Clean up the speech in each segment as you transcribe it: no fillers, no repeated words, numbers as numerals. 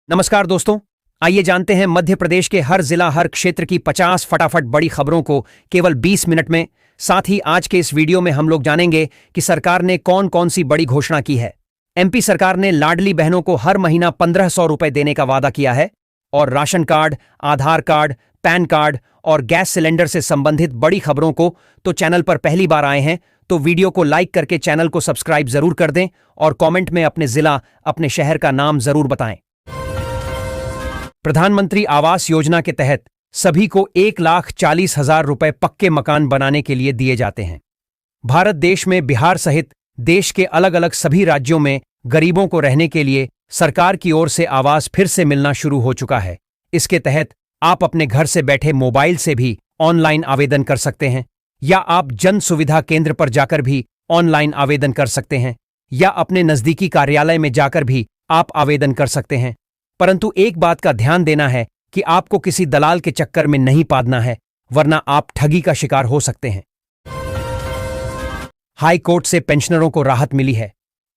नमस्कार दोस्तों, आइए जानते हैं मध्य प्रदेश के हर जिला हर क्षेत्र की 50 फटाफट बड़ी खबरों को केवल 20 मिनट में। साथ ही आज के इस वीडियो में हम लोग जानेंगे कि सरकार ने कौन कौन सी बड़ी घोषणा की है। एमपी सरकार ने लाडली बहनों को हर महीना 1500 रुपए देने का वादा किया है और राशन कार्ड, आधार कार्ड, पैन कार्ड और गैस सिलेंडर से संबंधित बड़ी खबरों को तो चैनल पर पहली बार आए हैं तो वीडियो को लाइक करके चैनल को सब्सक्राइब जरूर कर दें और कमेंट में अपने जिला, अपने शहर का नाम जरूर बताएं। प्रधानमंत्री आवास योजना के तहत सभी को 1,40,000 रुपए पक्के मकान बनाने के लिए दिए जाते हैं। भारत देश में बिहार सहित देश के अलग अलग सभी राज्यों में गरीबों को रहने के लिए सरकार की ओर से आवास फिर से मिलना शुरू हो चुका है। इसके तहत आप अपने घर से बैठे मोबाइल से भी ऑनलाइन आवेदन कर सकते हैं या आप जन सुविधा केंद्र पर जाकर भी ऑनलाइन आवेदन कर सकते हैं या अपने नजदीकी कार्यालय में जाकर भी आप आवेदन कर सकते हैं। परंतु एक बात का ध्यान देना है कि आपको किसी दलाल के चक्कर में नहीं पादना है, वरना आप ठगी का शिकार हो सकते हैं। हाई कोर्ट से पेंशनरों को राहत मिली है।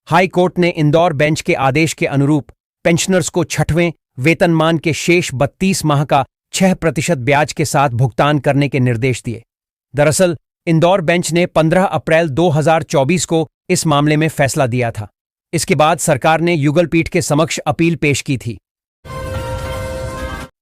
हाई कोर्ट ने इंदौर बेंच के आदेश के अनुरूप पेंशनर्स को छठवें वेतनमान के शेष 32 माह का 6% ब्याज के साथ भुगतान करने के निर्देश दिए। दरअसल इंदौर बेंच ने 15 अप्रैल 2024 को इस मामले में फैसला दिया था। इसके बाद सरकार ने युगल पीठ के समक्ष अपील पेश की थी।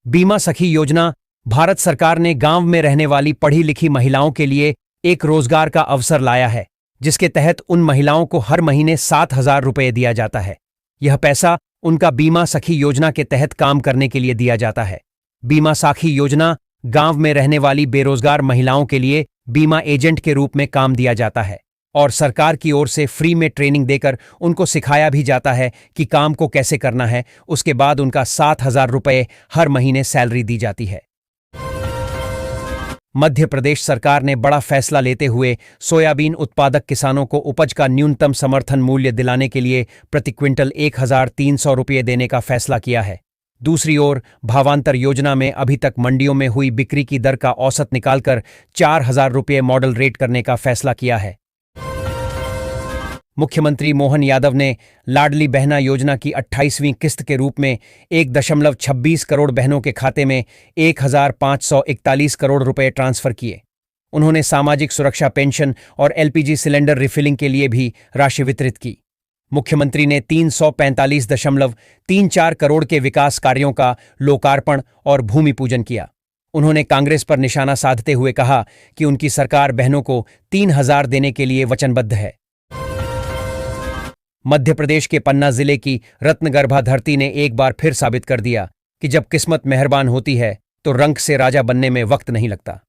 बीमा सखी योजना भारत सरकार ने गांव में रहने वाली पढ़ी लिखी महिलाओं के लिए एक रोजगार का अवसर लाया है, जिसके तहत उन महिलाओं को हर महीने 7,000 रुपये दिया जाता है। यह पैसा उनका बीमा सखी योजना के तहत काम करने के लिए दिया जाता है। बीमा साखी योजना गांव में रहने वाली बेरोजगार महिलाओं के लिए बीमा एजेंट के रूप में काम दिया जाता है और सरकार की ओर से फ्री में ट्रेनिंग देकर उनको सिखाया भी जाता है कि काम को कैसे करना है। उसके बाद उनका 7,000 रुपये हर महीने सैलरी दी जाती है। मध्य प्रदेश सरकार ने बड़ा फैसला लेते हुए सोयाबीन उत्पादक किसानों को उपज का न्यूनतम समर्थन मूल्य दिलाने के लिए प्रति क्विंटल 1,300 रुपये देने का फैसला किया है। दूसरी ओर भावांतर योजना में अभी तक मंडियों में हुई बिक्री की दर का औसत निकालकर 4,000 रुपये मॉडल रेट करने का फैसला किया है। मुख्यमंत्री मोहन यादव ने लाडली बहना योजना की 28वीं किस्त के रूप में 1.26 करोड़ बहनों के खाते में 1,541 करोड़ रुपए ट्रांसफर किए। उन्होंने सामाजिक सुरक्षा पेंशन और एलपीजी सिलेंडर रिफिलिंग के लिए भी राशि वितरित की। मुख्यमंत्री ने 345.34 करोड़ के विकास कार्यों का लोकार्पण और भूमि पूजन किया। उन्होंने कांग्रेस पर निशाना साधते हुए कहा कि उनकी सरकार बहनों को 3,000 देने के लिए वचनबद्ध है। मध्य प्रदेश के पन्ना जिले की रत्नगर्भा धरती ने एक बार फिर साबित कर दिया कि जब किस्मत मेहरबान होती है तो रंक से राजा बनने में वक्त नहीं लगता।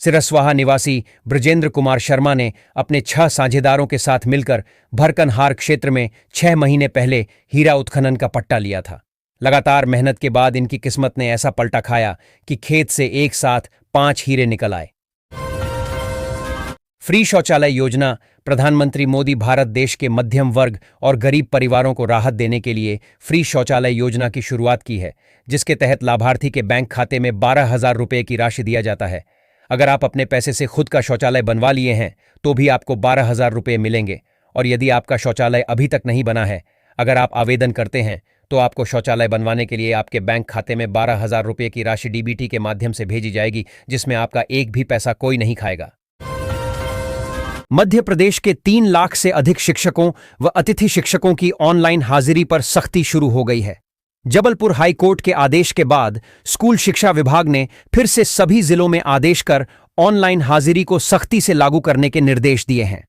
सिरस्वाहा निवासी ब्रजेंद्र कुमार शर्मा ने अपने 6 साझेदारों के साथ मिलकर भरकनहार क्षेत्र में 6 महीने पहले हीरा उत्खनन का पट्टा लिया था। लगातार मेहनत के बाद इनकी किस्मत ने ऐसा पलटा खाया कि खेत से एक साथ 5 हीरे निकल आए। फ्री शौचालय योजना प्रधानमंत्री मोदी भारत देश के मध्यम वर्ग और गरीब परिवारों को राहत देने के लिए फ्री शौचालय योजना की शुरुआत की है, जिसके तहत लाभार्थी के बैंक खाते में 12,000 रुपये की राशि दिया जाता है। अगर आप अपने पैसे से खुद का शौचालय बनवा लिए हैं तो भी आपको 12,000 रुपये मिलेंगे और यदि आपका शौचालय अभी तक नहीं बना है, अगर आप आवेदन करते हैं तो आपको शौचालय बनवाने के लिए आपके बैंक खाते में 12,000 रुपये की राशि डीबीटी के माध्यम से भेजी जाएगी, जिसमें आपका एक भी पैसा कोई नहीं खाएगा। मध्य प्रदेश के 3 लाख से अधिक शिक्षकों व अतिथि शिक्षकों की ऑनलाइन हाजिरी पर सख्ती शुरू हो गई है। जबलपुर हाई कोर्ट के आदेश के बाद स्कूल शिक्षा विभाग ने फिर से सभी जिलों में आदेश कर ऑनलाइन हाजिरी को सख्ती से लागू करने के निर्देश दिए हैं।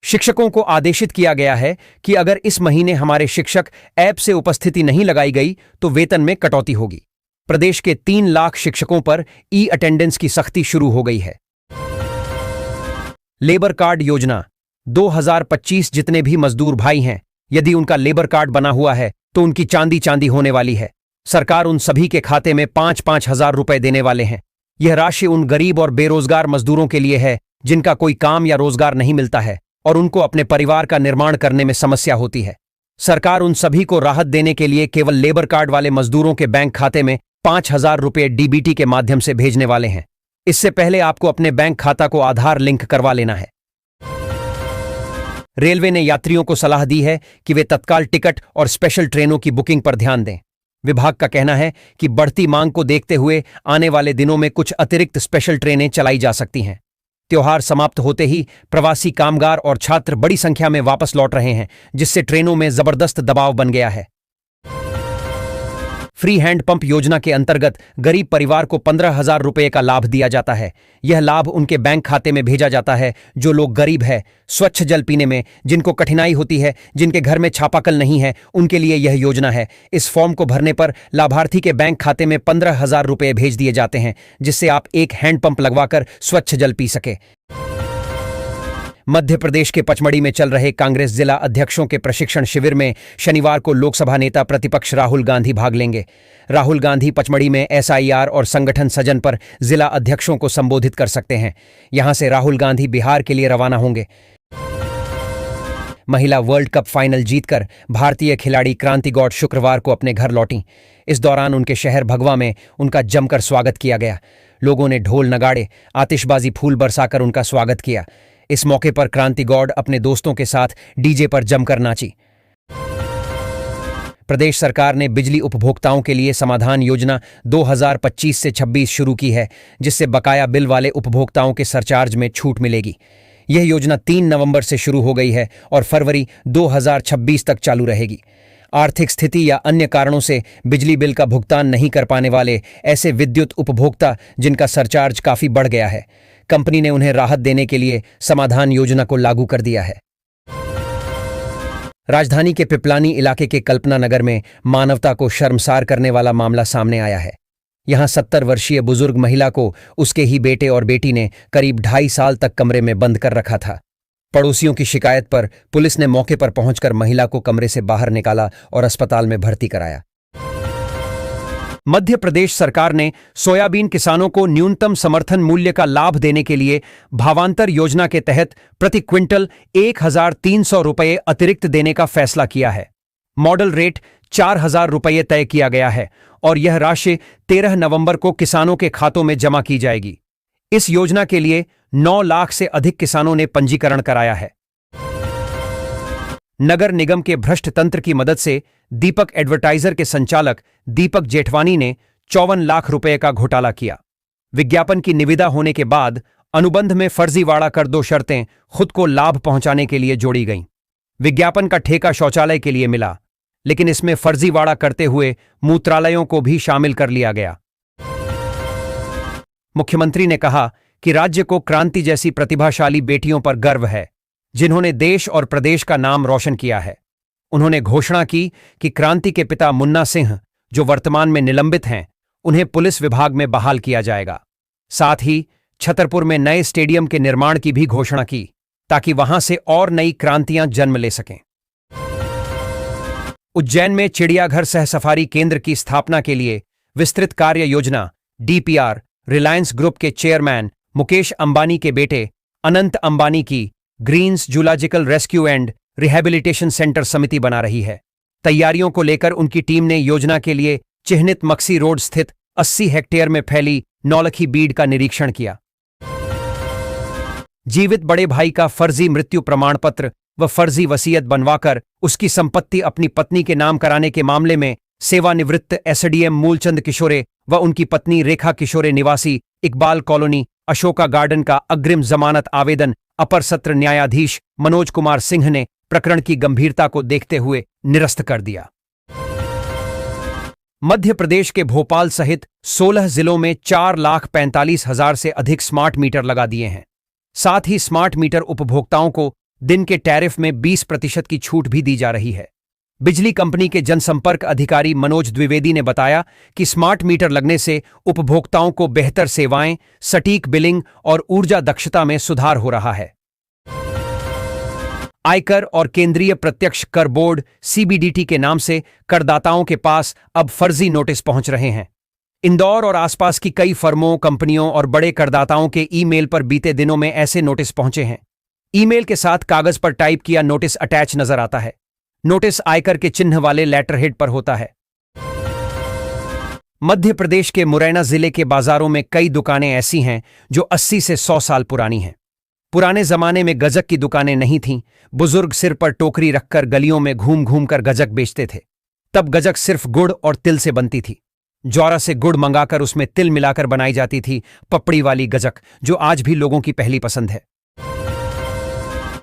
शिक्षकों को आदेशित किया गया है कि अगर इस महीने हमारे शिक्षक ऐप से उपस्थिति नहीं लगाई गई तो वेतन में कटौती होगी। प्रदेश के 3 लाख शिक्षकों पर ई अटेंडेंस की सख्ती शुरू हो गई है। लेबर कार्ड योजना 2025 जितने भी मजदूर भाई हैं, यदि उनका लेबर कार्ड बना हुआ है तो उनकी चांदी होने वाली है। सरकार उन सभी के खाते में 5-5 हजार रुपए देने वाले हैं। यह राशि उन गरीब और बेरोजगार मजदूरों के लिए है जिनका कोई काम या रोजगार नहीं मिलता है और उनको अपने परिवार का निर्माण करने में समस्या होती है। सरकार उन सभी को राहत देने के लिए केवल लेबर कार्ड वाले मजदूरों के बैंक खाते में 5,000 रुपये डीबीटी के माध्यम से भेजने वाले हैं। इससे पहले आपको अपने बैंक खाता को आधार लिंक करवा लेना है। रेलवे ने यात्रियों को सलाह दी है कि वे तत्काल टिकट और स्पेशल ट्रेनों की बुकिंग पर ध्यान दें। विभाग का कहना है कि बढ़ती मांग को देखते हुए आने वाले दिनों में कुछ अतिरिक्त स्पेशल ट्रेनें चलाई जा सकती हैं। त्योहार समाप्त होते ही प्रवासी कामगार और छात्र बड़ी संख्या में वापस लौट रहे हैं, जिससे ट्रेनों में जबरदस्त दबाव बन गया है। फ्री हैंड पंप योजना के अंतर्गत गरीब परिवार को 15,000 रुपये का लाभ दिया जाता है। यह लाभ उनके बैंक खाते में भेजा जाता है जो लोग गरीब है, स्वच्छ जल पीने में जिनको कठिनाई होती है, जिनके घर में चापाकल नहीं है, उनके लिए यह योजना है। इस फॉर्म को भरने पर लाभार्थी के बैंक खाते में 15,000 रुपये भेज दिए जाते हैं, जिससे आप एक हैंडपंप लगवाकर स्वच्छ जल पी सके। मध्य प्रदेश के पचमढ़ी में चल रहे कांग्रेस जिला अध्यक्षों के प्रशिक्षण शिविर में शनिवार को लोकसभा नेता प्रतिपक्ष राहुल गांधी भाग लेंगे। राहुल गांधी पचमढ़ी में एसआईआर और संगठन सजन पर जिला अध्यक्षों को संबोधित कर सकते हैं। यहां से राहुल गांधी बिहार के लिए रवाना होंगे। महिला वर्ल्ड कप फाइनल जीतकर भारतीय खिलाड़ी क्रांति गौड़ शुक्रवार को अपने घर लौटीं। इस दौरान उनके शहर भगवा में उनका जमकर स्वागत किया गया। लोगों ने ढोल नगाड़े, आतिशबाजी, फूल बरसाकर उनका स्वागत किया। इस मौके पर क्रांति गौड़ अपने दोस्तों के साथ डीजे पर जमकर नाची। प्रदेश सरकार ने बिजली उपभोक्ताओं के लिए समाधान योजना 2025 से 26 शुरू की है, जिससे बकाया बिल वाले उपभोक्ताओं के सरचार्ज में छूट मिलेगी। यह योजना 3 नवंबर से शुरू हो गई है और फरवरी 2026 तक चालू रहेगी। आर्थिक स्थिति या अन्य कारणों से बिजली बिल का भुगतान नहीं कर पाने वाले ऐसे विद्युत उपभोक्ता जिनका सरचार्ज काफी बढ़ गया है, कंपनी ने उन्हें राहत देने के लिए समाधान योजना को लागू कर दिया है। राजधानी के पिपलानी इलाके के कल्पना नगर में मानवता को शर्मसार करने वाला मामला सामने आया है। यहां 70 वर्षीय बुजुर्ग महिला को उसके ही बेटे और बेटी ने करीब 2.5 साल तक कमरे में बंद कर रखा था। पड़ोसियों की शिकायत पर पुलिस ने मौके पर पहुंचकर महिला को कमरे से बाहर निकाला और अस्पताल में भर्ती कराया। मध्य प्रदेश सरकार ने सोयाबीन किसानों को न्यूनतम समर्थन मूल्य का लाभ देने के लिए भावांतर योजना के तहत प्रति क्विंटल 1,300 रुपये अतिरिक्त देने का फैसला किया है। मॉडल रेट 4,000 रुपये तय किया गया है और यह राशि 13 नवंबर को किसानों के खातों में जमा की जाएगी। इस योजना के लिए 9 लाख से अधिक किसानों ने पंजीकरण कराया है। नगर निगम के भ्रष्ट तंत्र की मदद से दीपक एडवर्टाइजर के संचालक दीपक जेठवानी ने 54 लाख रुपए का घोटाला किया। विज्ञापन की निविदा होने के बाद अनुबंध में फर्जीवाड़ा कर 2 शर्तें खुद को लाभ पहुंचाने के लिए जोड़ी गईं। विज्ञापन का ठेका शौचालय के लिए मिला, लेकिन इसमें फर्जीवाड़ा करते हुए मूत्रालयों को भी शामिल कर लिया गया। मुख्यमंत्री ने कहा कि राज्य को क्रांति जैसी प्रतिभाशाली बेटियों पर गर्व है, जिन्होंने देश और प्रदेश का नाम रोशन किया है। उन्होंने घोषणा की कि क्रांति के पिता मुन्ना सिंह, जो वर्तमान में निलंबित हैं, उन्हें पुलिस विभाग में बहाल किया जाएगा। साथ ही छतरपुर में नए स्टेडियम के निर्माण की भी घोषणा की, ताकि वहां से और नई क्रांतियां जन्म ले सकें। उज्जैन में चिड़ियाघर सह सफारी केंद्र की स्थापना के लिए विस्तृत कार्य योजना डीपीआर रिलायंस ग्रुप के चेयरमैन मुकेश अंबानी के बेटे अनंत अंबानी की greens zoological rescue and rehabilitation centre समिति बना रही है। तैयारियों को लेकर उनकी टीम ने योजना के लिए चिह्नित मक्सी रोड स्थित 80 हेक्टेयर में फैली नौलखी बीड का निरीक्षण किया। जीवित बड़े भाई का फर्जी मृत्यु प्रमाण पत्र व फर्जी वसीयत बनवाकर उसकी संपत्ति अपनी पत्नी के नाम कराने के मामले में सेवानिवृत्त एसडीएम मूलचंद किशोरे व उनकी पत्नी रेखा किशोरे निवासी इकबाल कॉलोनी अशोका गार्डन का अग्रिम जमानत आवेदन अपर सत्र न्यायाधीश मनोज कुमार सिंह ने प्रकरण की गंभीरता को देखते हुए निरस्त कर दिया। मध्य प्रदेश के भोपाल सहित 16 जिलों में 4,45,000 से अधिक स्मार्ट मीटर लगा दिए हैं। साथ ही स्मार्ट मीटर उपभोक्ताओं को दिन के टैरिफ में 20% की छूट भी दी जा रही है। बिजली कंपनी के जनसंपर्क अधिकारी मनोज द्विवेदी ने बताया कि स्मार्ट मीटर लगने से उपभोक्ताओं को बेहतर सेवाएं, सटीक बिलिंग और ऊर्जा दक्षता में सुधार हो रहा है। आयकर और केंद्रीय प्रत्यक्ष कर बोर्ड सीबीडीटी के नाम से करदाताओं के पास अब फर्जी नोटिस पहुंच रहे हैं। इंदौर और आसपास की कई फर्मों, कंपनियों और बड़े करदाताओं के ईमेल पर बीते दिनों में ऐसे नोटिस पहुंचे हैं। ईमेल के साथ कागज पर टाइप किया नोटिस अटैच नजर आता है। नोटिस आयकर के चिन्ह वाले लेटरहेड पर होता है। मध्य प्रदेश के मुरैना जिले के बाजारों में कई दुकानें ऐसी हैं जो 80 से 100 साल पुरानी हैं। पुराने जमाने में गजक की दुकानें नहीं थीं। बुजुर्ग सिर पर टोकरी रखकर गलियों में घूम घूम कर गजक बेचते थे। तब गजक सिर्फ गुड़ और तिल से बनती थी। जौरा से गुड़ मंगाकर उसमें तिल मिलाकर बनाई जाती थी पपड़ी वाली गजक, जो आज भी लोगों की पहली पसंद है।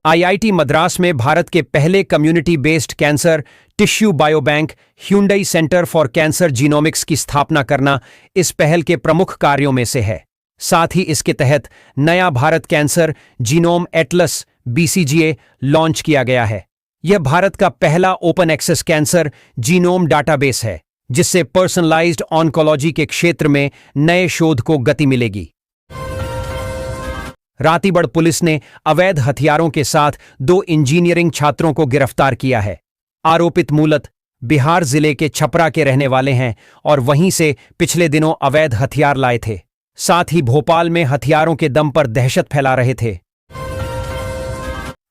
आईआईटी मद्रास में भारत के पहले community based cancer tissue biobank Hyundai centre for cancer genomics की स्थापना करना इस पहल के प्रमुख कार्यों में से है। साथ ही इसके तहत नया Bharat cancer genome atlas BCGA launch किया गया है। यह भारत का पहला open access cancer genome database है, जिससे पर्सनलाइज्ड ऑन्कोलॉजी के क्षेत्र में नए शोध को गति मिलेगी। रातीबड़ पुलिस ने अवैध हथियारों के साथ 2 इंजीनियरिंग छात्रों को गिरफ्तार किया है। आरोपित मूलत बिहार जिले के छपरा के रहने वाले हैं और वहीं से पिछले दिनों अवैध हथियार लाए थे। साथ ही भोपाल में हथियारों के दम पर दहशत फैला रहे थे।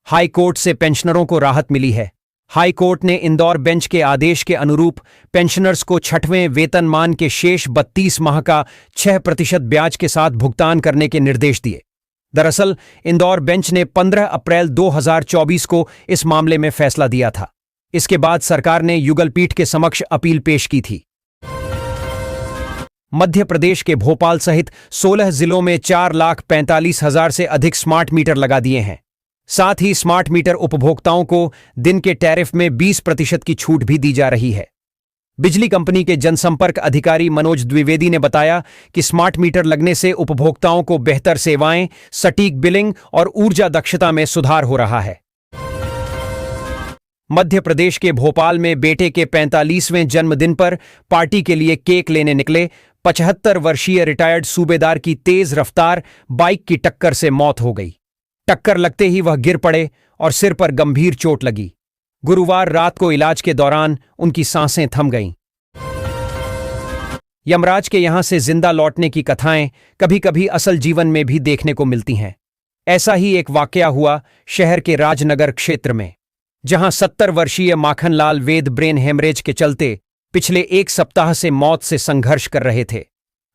हाई कोर्ट से पेंशनरों को राहत मिली है। हाई कोर्ट ने इंदौर बेंच के आदेश के अनुरूप पेंशनर्स को 6वें वेतनमान के शेष 32 माह का 6% ब्याज के साथ भुगतान करने के निर्देश दिए। दरअसल इंदौर बेंच ने 15 अप्रैल 2024 को इस मामले में फैसला दिया था। इसके बाद सरकार ने युगलपीठ के समक्ष अपील पेश की थी। मध्य प्रदेश के भोपाल सहित 16 जिलों में 4,45,000 से अधिक स्मार्ट मीटर लगा दिए हैं। साथ ही स्मार्ट मीटर उपभोक्ताओं को दिन के टैरिफ में 20% की छूट भी दी जा रही है। बिजली कंपनी के जनसंपर्क अधिकारी मनोज द्विवेदी ने बताया कि स्मार्ट मीटर लगने से उपभोक्ताओं को बेहतर सेवाएं, सटीक बिलिंग और ऊर्जा दक्षता में सुधार हो रहा है। मध्य प्रदेश के भोपाल में बेटे के 45वें जन्मदिन पर पार्टी के लिए केक लेने निकले 75 वर्षीय रिटायर्ड सूबेदार की तेज रफ्तार बाइक की टक्कर से मौत हो गई। टक्कर लगते ही वह गिर पड़े और सिर पर गंभीर चोट लगी। गुरुवार रात को इलाज के दौरान उनकी सांसें थम गईं। यमराज के यहां से जिंदा लौटने की कथाएं कभी कभी असल जीवन में भी देखने को मिलती हैं। ऐसा ही एक वाकया हुआ शहर के राजनगर क्षेत्र में, जहां 70 वर्षीय माखनलाल वेद ब्रेन हेमरेज के चलते पिछले 1 सप्ताह से मौत से संघर्ष कर रहे थे।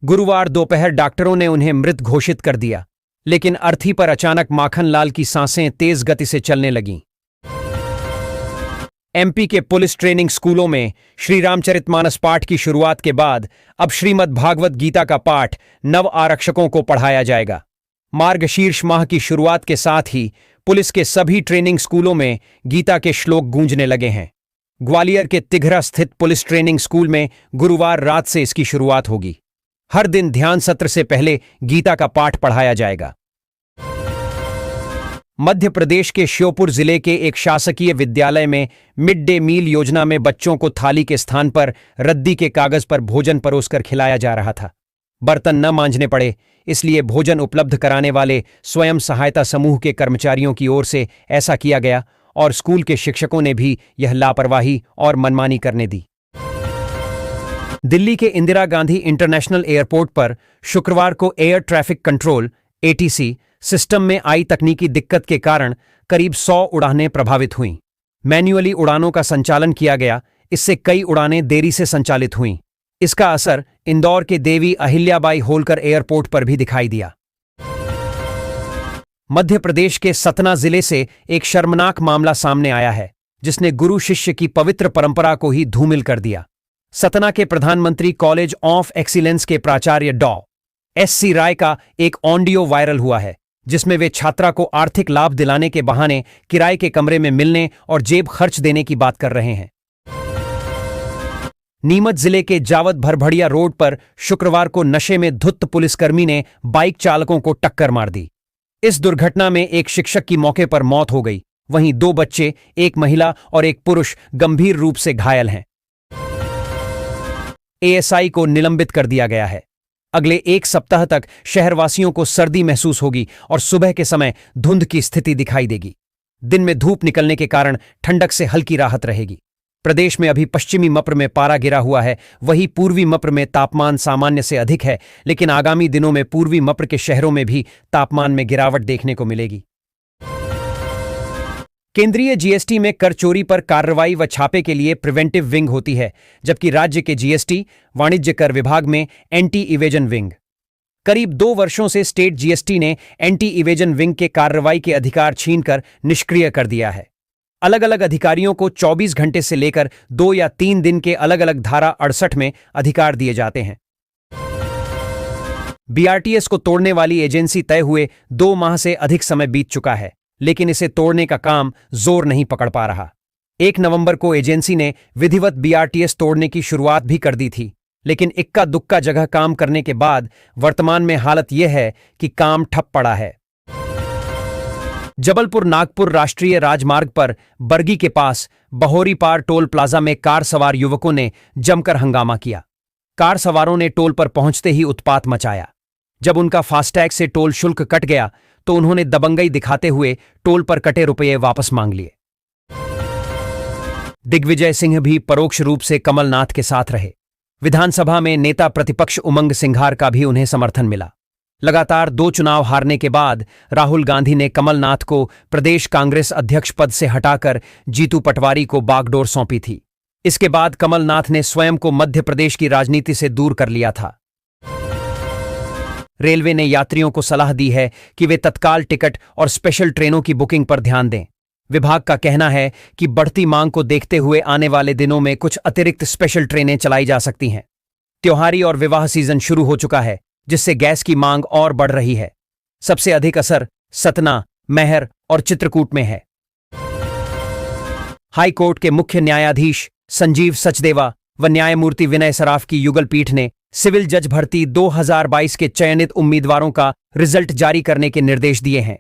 गुरुवार दोपहर डॉक्टरों ने उन्हें मृत घोषित कर दिया, लेकिन अर्थी पर अचानक माखनलाल की सांसें तेज गति से चलने लगीं। एमपी के पुलिस ट्रेनिंग स्कूलों में श्री रामचरितमानस पाठ की शुरुआत के बाद अब श्रीमद् भागवत गीता का पाठ नव आरक्षकों को पढ़ाया जाएगा। मार्गशीर्ष माह की शुरुआत के साथ ही पुलिस के सभी ट्रेनिंग स्कूलों में गीता के श्लोक गूंजने लगे हैं। ग्वालियर के तिघरा स्थित पुलिस ट्रेनिंग स्कूल में गुरुवार रात से इसकी शुरुआत होगी। हर दिन ध्यान सत्र से पहले गीता का पाठ पढ़ाया जाएगा। मध्य प्रदेश के श्योपुर जिले के एक शासकीय विद्यालय में मिड डे मील योजना में बच्चों को थाली के स्थान पर रद्दी के कागज पर भोजन परोसकर खिलाया जा रहा था। बर्तन न मांजने पड़े, इसलिए भोजन उपलब्ध कराने वाले स्वयं सहायता समूह के कर्मचारियों की ओर से ऐसा किया गया और स्कूल के शिक्षकों ने भी यह लापरवाही और मनमानी करने दी। दिल्ली के इंदिरा गांधी इंटरनेशनल एयरपोर्ट पर शुक्रवार को air traffic control ATC system में आई तकनीकी दिक्कत के कारण करीब 100 उड़ानें प्रभावित हुईं। मैन्युअली उड़ानों का संचालन किया गया, इससे कई उड़ानें देरी से संचालित हुईं। इसका असर इंदौर के देवी अहिल्याबाई होलकर एयरपोर्ट पर भी दिखाई दिया। मध्य प्रदेश के सतना जिले से एक शर्मनाक मामला सामने आया है, जिसने गुरु शिष्य की पवित्र परंपरा को ही धूमिल कर दिया। सतना के प्रधानमंत्री कॉलेज ऑफ एक्सीलेंस के प्राचार्य डॉ. एस.सी. राय का एक ऑडियो वायरल हुआ है, जिसमें वे छात्रा को आर्थिक लाभ दिलाने के बहाने किराए के कमरे में मिलने और जेब खर्च देने की बात कर रहे हैं। नीमच जिले के जावद भरभड़िया रोड पर शुक्रवार को नशे में धुत पुलिसकर्मी ने बाइक चालकों को टक्कर मार दी। इस दुर्घटना में एक शिक्षक की मौके पर मौत हो गई, वहीं 2 बच्चे, एक महिला और एक पुरुष गंभीर रूप से घायल हैं। एएसआई को निलंबित कर दिया गया है। अगले 1 सप्ताह तक शहरवासियों को सर्दी महसूस होगी और सुबह के समय धुंध की स्थिति दिखाई देगी। दिन में धूप निकलने के कारण ठंडक से हल्की राहत रहेगी। प्रदेश में अभी पश्चिमी मप्र में पारा गिरा हुआ है, वहीं पूर्वी मप्र में तापमान सामान्य से अधिक है, लेकिन आगामी दिनों में पूर्वी मप्र के शहरों में भी तापमान में गिरावट देखने को मिलेगी। केंद्रीय जीएसटी में कर चोरी पर कार्रवाई व छापे के लिए प्रिवेंटिव विंग होती है, जबकि राज्य के जीएसटी वाणिज्य कर विभाग में एंटी इवेजन विंग। करीब 2 वर्षों से स्टेट जीएसटी ने एंटी इवेजन विंग के कार्रवाई के अधिकार छीनकर निष्क्रिय कर दिया है। अलग अलग अधिकारियों को 24 घंटे से लेकर 2 या 3 दिन के अलग अलग धारा 68 में अधिकार दिए जाते हैं। बीआरटीएस को तोड़ने वाली एजेंसी तय हुए 2 माह से अधिक समय बीत चुका है, लेकिन इसे तोड़ने का काम जोर नहीं पकड़ पा रहा। 1 नवंबर को एजेंसी ने विधिवत बीआरटीएस तोड़ने की शुरुआत भी कर दी थी, लेकिन इक्का दुक्का जगह काम करने के बाद वर्तमान में हालत यह है कि काम ठप पड़ा है। जबलपुर नागपुर राष्ट्रीय राजमार्ग पर बरगी के पास बहोरीपार टोल प्लाजा में कार सवार युवकों ने जमकर हंगामा किया। कार सवारों ने टोल पर पहुंचते ही उत्पात मचाया। जब उनका फास्टैग से टोल शुल्क कट गया तो उन्होंने दबंगई दिखाते हुए टोल पर कटे रुपये वापस मांग लिए। दिग्विजय सिंह भी परोक्ष रूप से कमलनाथ के साथ रहे। विधानसभा में नेता प्रतिपक्ष उमंग सिंघार का भी उन्हें समर्थन मिला। लगातार 2 चुनाव हारने के बाद राहुल गांधी ने कमलनाथ को प्रदेश कांग्रेस अध्यक्ष पद से हटाकर जीतू पटवारी को बागडोर सौंपी थी। इसके बाद कमलनाथ ने स्वयं को मध्य प्रदेश की राजनीति से दूर कर लिया था। रेलवे ने यात्रियों को सलाह दी है कि वे तत्काल टिकट और स्पेशल ट्रेनों की बुकिंग पर ध्यान दें। विभाग का कहना है कि बढ़ती मांग को देखते हुए आने वाले दिनों में कुछ अतिरिक्त स्पेशल ट्रेनें चलाई जा सकती हैं। त्योहारी और विवाह सीजन शुरू हो चुका है, जिससे गैस की मांग और बढ़ रही है। सबसे अधिक असर सतना, मैहर और चित्रकूट में है। हाई कोर्ट के मुख्य न्यायाधीश संजीव सचदेवा व न्यायमूर्ति विनय सराफ की युगल पीठ ने सिविल जज भर्ती 2022 के चयनित उम्मीदवारों का रिजल्ट जारी करने के निर्देश दिए हैं।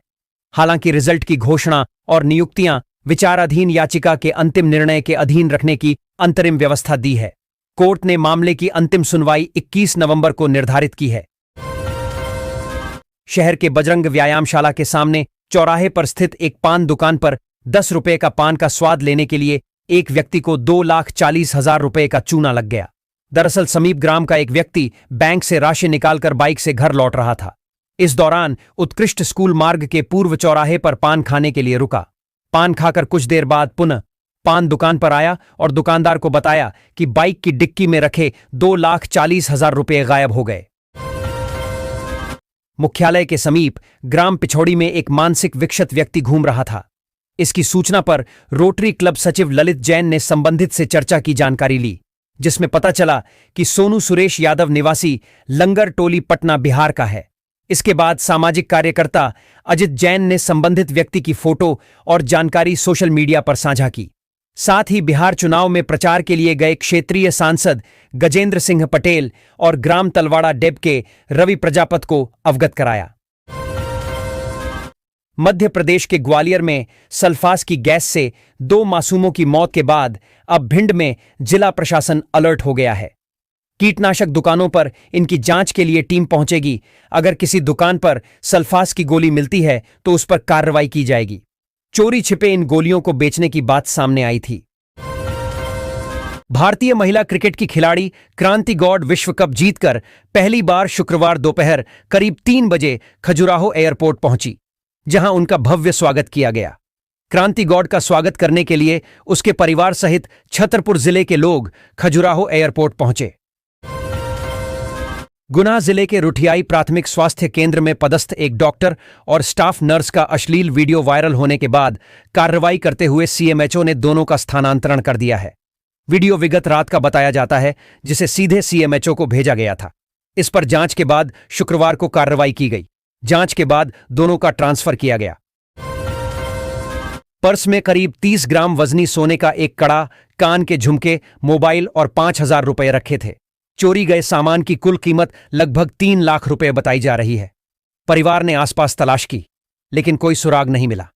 हालांकि रिजल्ट की घोषणा और नियुक्तियां विचाराधीन याचिका के अंतिम निर्णय के अधीन रखने की अंतरिम व्यवस्था दी है। कोर्ट ने मामले की अंतिम सुनवाई 21 नवंबर को निर्धारित की है। शहर के बजरंग व्यायामशाला के सामने चौराहे पर स्थित एक पान दुकान पर 10 रुपए का पान का स्वाद लेने के लिए एक व्यक्ति को 2,40,000 रुपए का चूना लग गया। दरअसल समीप ग्राम का एक व्यक्ति बैंक से राशि निकालकर बाइक से घर लौट रहा था। इस दौरान उत्कृष्ट स्कूल मार्ग के पूर्व चौराहे पर पान खाने के लिए रुका। पान खाकर कुछ देर बाद पुनः पान दुकान पर आया और दुकानदार को बताया कि बाइक की डिक्की में रखे 2,40,000 रुपए गायब हो गए। मुख्यालय के समीप ग्राम पिछौड़ी में एक मानसिक विक्षत व्यक्ति घूम रहा था। इसकी सूचना पर रोटरी क्लब सचिव ललित जैन ने संबंधित से चर्चा की जानकारी ली, जिसमें पता चला कि सोनू सुरेश यादव निवासी लंगर टोली पटना बिहार का है। इसके बाद सामाजिक कार्यकर्ता अजित जैन ने संबंधित व्यक्ति की फोटो और जानकारी सोशल मीडिया पर साझा की। साथ ही बिहार चुनाव में प्रचार के लिए गए क्षेत्रीय सांसद गजेंद्र सिंह पटेल और ग्राम तलवाड़ा डेब के रवि प्रजापत को अवगत कराया। मध्य प्रदेश के ग्वालियर में सल्फास की गैस से 2 मासूमों की मौत के बाद अब भिंड में जिला प्रशासन अलर्ट हो गया है। कीटनाशक दुकानों पर इनकी जांच के लिए टीम पहुंचेगी। अगर किसी दुकान पर सल्फास की गोली मिलती है तो उस पर कार्रवाई की जाएगी। चोरी छिपे इन गोलियों को बेचने की बात सामने आई थी। भारतीय महिला क्रिकेट की खिलाड़ी क्रांति गौड़ विश्व कप जीतकर पहली बार शुक्रवार दोपहर करीब 3 बजे खजुराहो एयरपोर्ट पहुंची, जहां उनका भव्य स्वागत किया गया। क्रांति गौड़ का स्वागत करने के लिए उसके परिवार सहित छतरपुर जिले के लोग खजुराहो एयरपोर्ट पहुंचे। गुना जिले के रुठियाई प्राथमिक स्वास्थ्य केंद्र में पदस्थ एक डॉक्टर और स्टाफ नर्स का अश्लील वीडियो वायरल होने के बाद कार्रवाई करते हुए सीएमएचओ ने दोनों का स्थानांतरण कर दिया है। वीडियो विगत रात का बताया जाता है, जिसे सीधे सीएमएचओ को भेजा गया था। इस पर जांच के बाद शुक्रवार को कार्रवाई की गई। जांच के बाद दोनों का ट्रांसफर किया गया। पर्स में करीब 30 ग्राम वजनी सोने का एक कड़ा, कान के झुमके, मोबाइल और 5,000 रुपए रखे थे। चोरी गए सामान की कुल कीमत लगभग 3 लाख रुपए बताई जा रही है। परिवार ने आसपास तलाश की, लेकिन कोई सुराग नहीं मिला।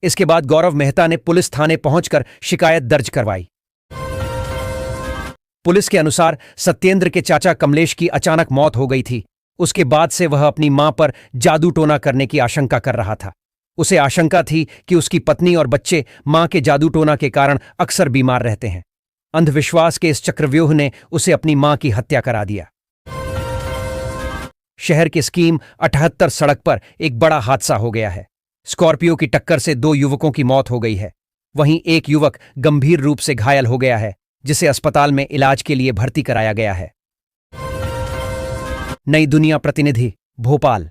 इसके बाद गौरव मेहता ने पुलिस थाने पहुंचकर शिकायत दर्ज करवाई। पुलिस के अनुसार सत्येंद्र के चाचा कमलेश की अचानक मौत हो गई थी। उसके बाद से वह अपनी मां पर जादू टोना करने की आशंका कर रहा था। उसे आशंका थी कि उसकी पत्नी और बच्चे मां के जादू टोना के कारण अक्सर बीमार रहते हैं। अंधविश्वास के इस चक्रव्यूह ने उसे अपनी मां की हत्या करा दिया। शहर के स्कीम 78 सड़क पर एक बड़ा हादसा हो गया है। स्कॉर्पियो की टक्कर से 2 युवकों की मौत हो गई है। वहीं एक युवक गंभीर रूप से घायल हो गया है, जिसे अस्पताल में इलाज के लिए भर्ती कराया गया है। नई दुनिया प्रतिनिधि भोपाल।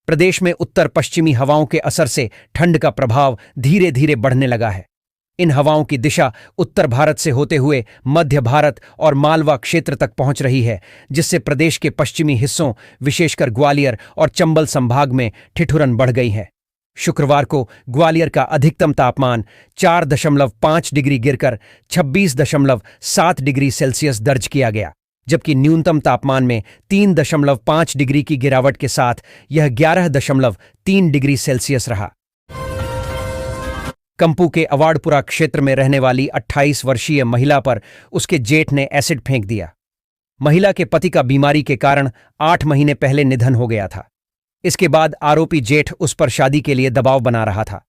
प्रदेश में उत्तर पश्चिमी हवाओं के असर से ठंड का प्रभाव धीरे धीरे बढ़ने लगा है। इन हवाओं की दिशा उत्तर भारत से होते हुए मध्य भारत और मालवा क्षेत्र तक पहुंच रही है, जिससे प्रदेश के पश्चिमी हिस्सों, विशेषकर ग्वालियर और चंबल संभाग में ठिठुरन बढ़ गई है। शुक्रवार को ग्वालियर का अधिकतम तापमान 4.5 डिग्री गिरकर 26.7 डिग्री सेल्सियस दर्ज किया गया, जबकि न्यूनतम तापमान में 3.5 डिग्री की गिरावट के साथ यह 11.3 डिग्री सेल्सियस रहा। कंपू के अवाड़पुरा क्षेत्र में रहने वाली 28 वर्षीय महिला पर उसके जेठ ने एसिड फेंक दिया। महिला के पति का बीमारी के कारण 8 महीने पहले निधन हो गया था। इसके बाद आरोपी जेठ उस पर शादी के लिए दबाव बना रहा था।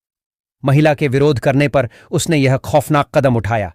महिला के विरोध करने पर उसने यह खौफनाक कदम उठाया।